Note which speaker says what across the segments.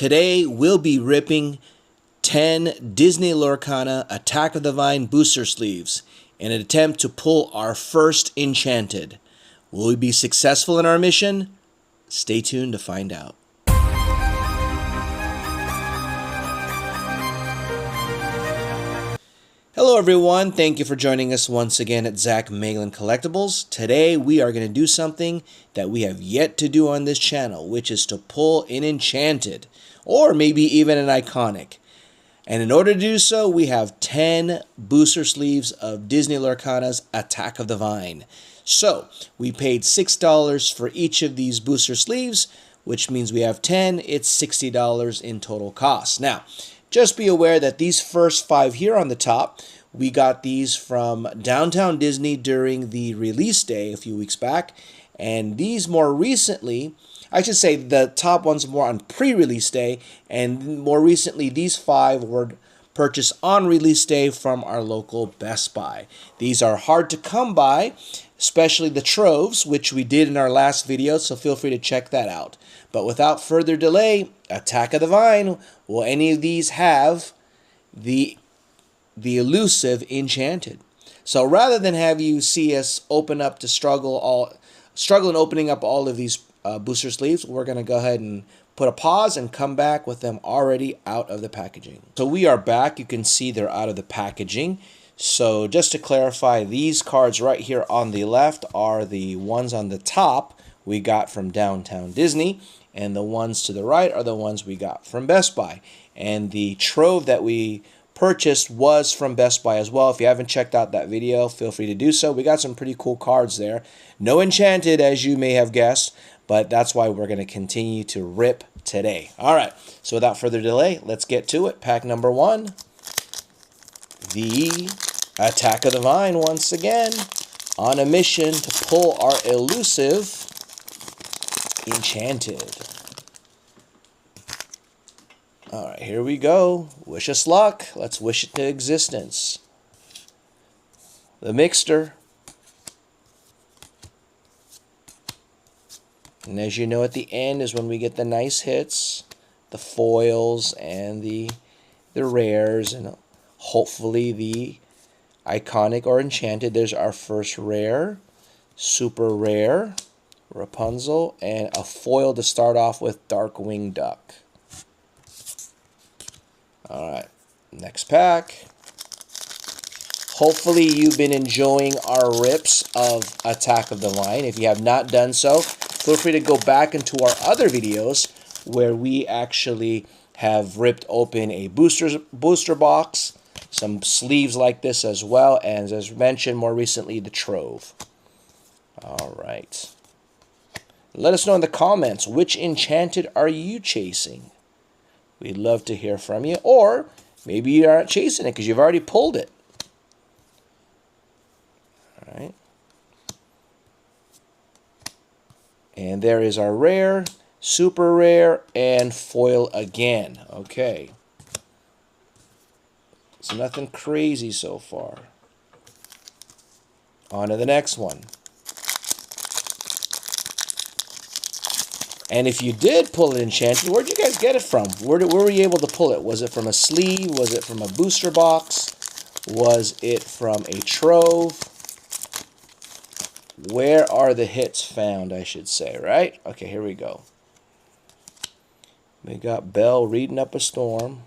Speaker 1: Today we'll be ripping 10 Disney Lorcana Attack of the Vine Booster Sleeves in an attempt to pull our first Enchanted. Will we be successful in our mission? Stay tuned to find out. Hello everyone, thank you for joining us once again at Zach Meglin Collectibles. Today we are going to do something that we have yet to do on this channel, which is to pull an Enchanted, or maybe even an Iconic. And in order to do so, we have 10 booster sleeves of Disney Lorcana's Attack of the Vine. So, we paid $6 for each of these booster sleeves, which means we have 10, it's $60 in total cost. Now, just be aware that these first 5 here on the top, we got these from Downtown Disney during the release day a few weeks back. And these more recently, I should say the top ones more on pre-release day, and more recently these 5 were purchased on release day from our local Best Buy. These are hard to come by, especially the troves, which we did in our last video, so feel free to check that out. But without further delay, Attack of the Vine. Will any of these have the elusive Enchanted? So rather than have you see us open up to struggle in opening up all of these booster sleeves, we're going to go ahead and put a pause and come back with them already out of the packaging. So we are back. You can see they're out of the packaging. So just to clarify, these cards right here on the left are the ones on the top we got from Downtown Disney, and the ones to the right are the ones we got from Best Buy. And the trove that we purchased was from Best Buy as well. If you haven't checked out that video, feel free to do so. We got some pretty cool cards there. No Enchanted, as you may have guessed, but that's why we're going to continue to rip today. All right, so without further delay, let's get to it. Pack number 1, the Attack of the Vine once again, on a mission to pull our elusive Enchanted. All right, here we go. Wish us luck. Let's wish it to existence. The Mixter. And as you know, at the end is when we get the nice hits, the foils and the rares, and hopefully the Iconic or Enchanted. There's our first rare, super rare, Rapunzel, and a foil to start off with, Darkwing Duck. Alright, next pack. Hopefully you've been enjoying our rips of Attack of the Vine. If you have not done so, feel free to go back into our other videos where we actually have ripped open a booster box, some sleeves like this as well, and as mentioned more recently, the trove. Alright. Let us know in the comments, which Enchanted are you chasing? We'd love to hear from you. Or maybe you aren't chasing it because you've already pulled it. All right. And there is our rare, super rare, and foil again. Okay. So nothing crazy so far. On to the next one. And if you did pull an Enchanted, where'd you guys get it from? Where were you able to pull it? Was it from a sleeve? Was it from a booster box? Was it from a trove? Where are the hits found, I should say, right? Okay, here we go. We got Belle reading up a storm.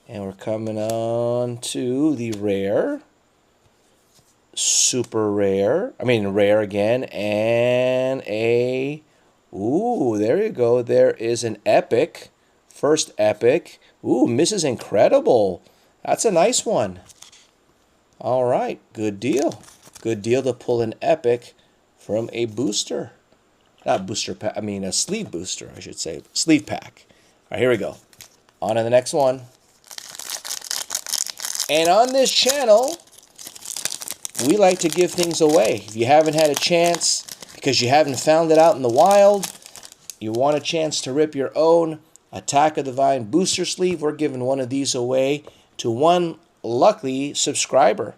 Speaker 1: And we're coming on to the rare, super rare, rare again, and a, ooh, there you go. There is an epic, first epic. Ooh, Mrs. Incredible. That's a nice one. All right, good deal. Good deal to pull an epic from a booster. Not booster pack, a sleeve booster, I should say. Sleeve pack. All right, here we go. On to the next one. And on this channel, we like to give things away. If you haven't had a chance, because you haven't found it out in the wild, you want a chance to rip your own Attack of the Vine booster sleeve, we're giving one of these away to one lucky subscriber.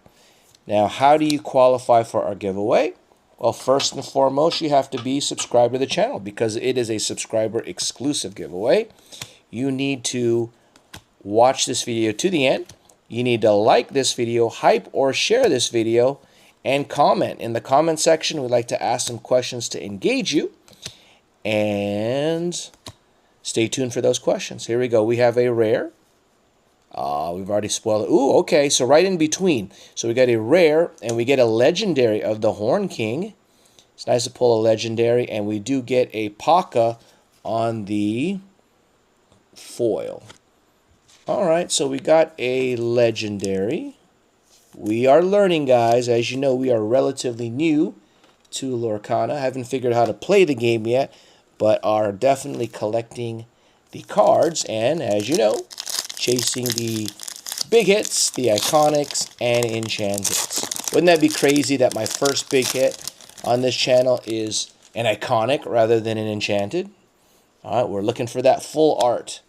Speaker 1: Now, how do you qualify for our giveaway? Well, first and foremost, you have to be subscribed to the channel because it is a subscriber exclusive giveaway. You need to watch this video to the end. You need to like this video, hype or share this video, and comment. In the comment section, we'd like to ask some questions to engage you. And stay tuned for those questions. Here we go. We have a rare. We've already spoiled it. Ooh, okay, so right in between. So we got a rare, and we get a legendary of the Horn King. It's nice to pull a legendary, and we do get a Paka on the foil. All right, so we got a legendary. We are learning, guys. As you know, we are relatively new to Lorcana. Haven't figured out how to play the game yet, but are definitely collecting the cards, and as you know, chasing the big hits, the iconics, and enchanteds. Wouldn't that be crazy that my first big hit on this channel is an iconic rather than an enchanted? All right, we're looking for that full art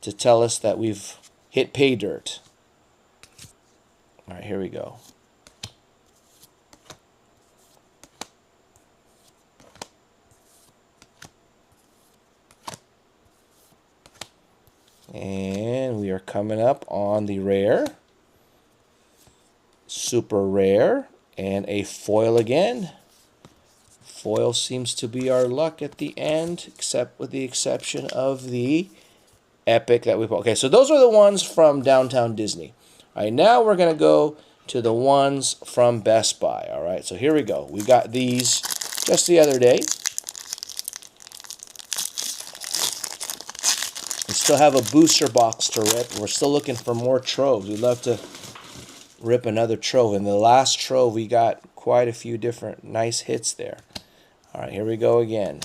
Speaker 1: to tell us that we've hit pay dirt. All right, here we go. And we are coming up on the rare, super rare, and a foil again. Foil seems to be our luck at the end, except with the exception of the epic that we pulled. Okay, so those are the ones from Downtown Disney. All right, now we're going to go to the ones from Best Buy. All right, so here we go. We got these just the other day. We still have a booster box to rip. We're still looking for more troves. We'd love to rip another trove. In the last trove, we got quite a few different nice hits there. All right, here we go again.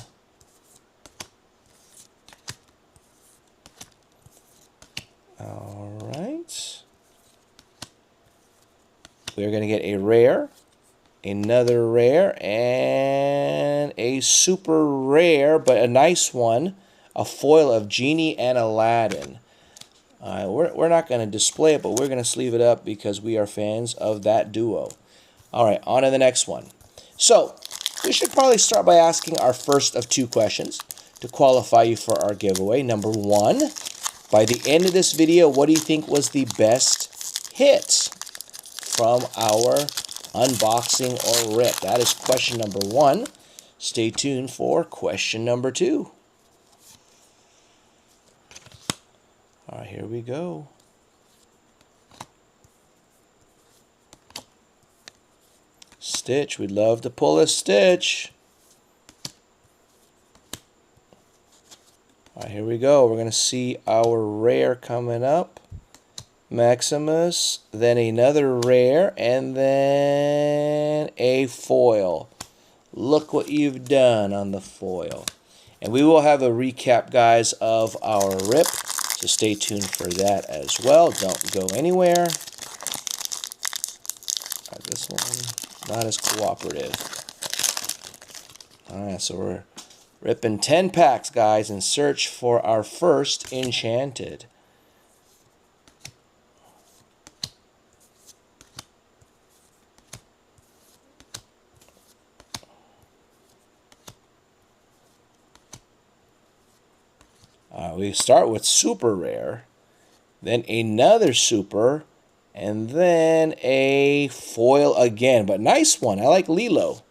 Speaker 1: All right. We're going to get a rare, another rare, and a super rare, but a nice one. A foil of Genie and Aladdin. We're not going to display it, but we're going to sleeve it up because we are fans of that duo. All right, on to the next one. So, we should probably start by asking our first of two questions to qualify you for our giveaway. Number one, by the end of this video, what do you think was the best hit from our unboxing or rip? That is question number one. Stay tuned for question number two. All right, here we go. Stitch. We'd love to pull a Stitch. All right, here we go. We're going to see our rare coming up. Maximus, then another rare, and then a foil. Look what you've done on the foil. And we will have a recap, guys, of our rip. So stay tuned for that as well. Don't go anywhere. Right, this one, not as cooperative. All right, so we're ripping 10 packs, guys, in search for our first Enchanted. We start with super rare, then another super, and then a foil again. But nice one. I like Lilo.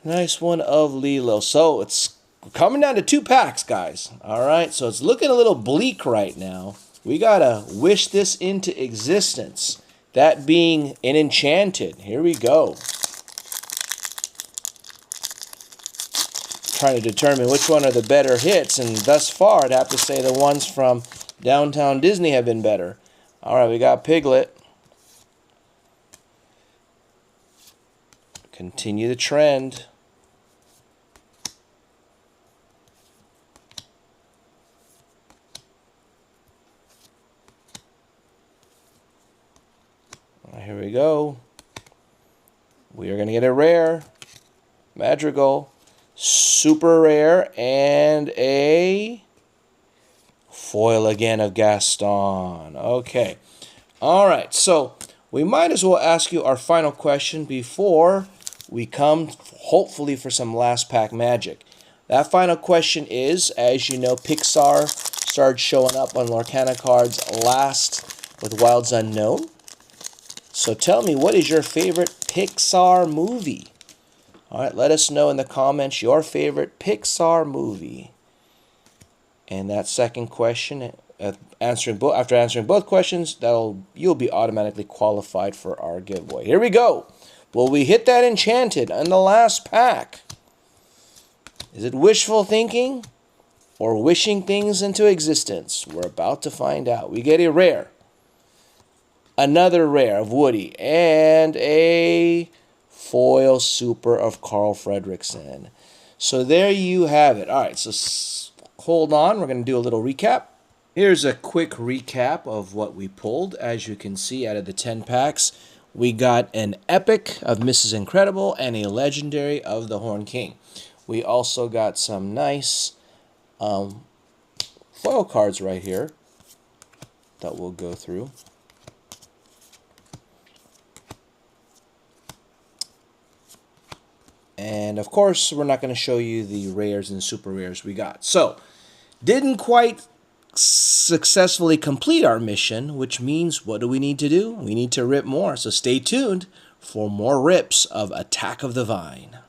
Speaker 1: Nice one of Lilo. So it's coming down to 2 packs, guys. All right, so it's looking a little bleak right now. We got to wish this into existence. That being an Enchanted. Here we go. Trying to determine which one are the better hits, and thus far I'd have to say the ones from Downtown Disney have been better. All right, we got Piglet. Continue the trend. All right, here we go. We are going to get a rare Madrigal. Super rare, and a foil again of Gaston. Okay, All right, so we might as well ask you our final question before we come, hopefully, for some last pack magic. That final question is, as you know, Pixar started showing up on Lorcana cards last with Wilds Unknown. So tell me, what is your favorite Pixar movie? All right, let us know in the comments your favorite Pixar movie. And that second question, after answering both questions, you'll be automatically qualified for our giveaway. Here we go. Will we hit that Enchanted in the last pack? Is it wishful thinking or wishing things into existence? We're about to find out. We get a rare, another rare of Woody, and a foil super of Carl Fredricksen. So there you have it. All right, so hold on. We're going to do a little recap. Here's a quick recap of what we pulled. As you can see, out of the 10 packs, we got an epic of Mrs. Incredible and a legendary of the Horn King. We also got some nice foil cards right here that we'll go through. And of course, we're not going to show you the rares and super rares we got. So, didn't quite successfully complete our mission, which means what do we need to do? We need to rip more. So stay tuned for more rips of Attack of the Vine.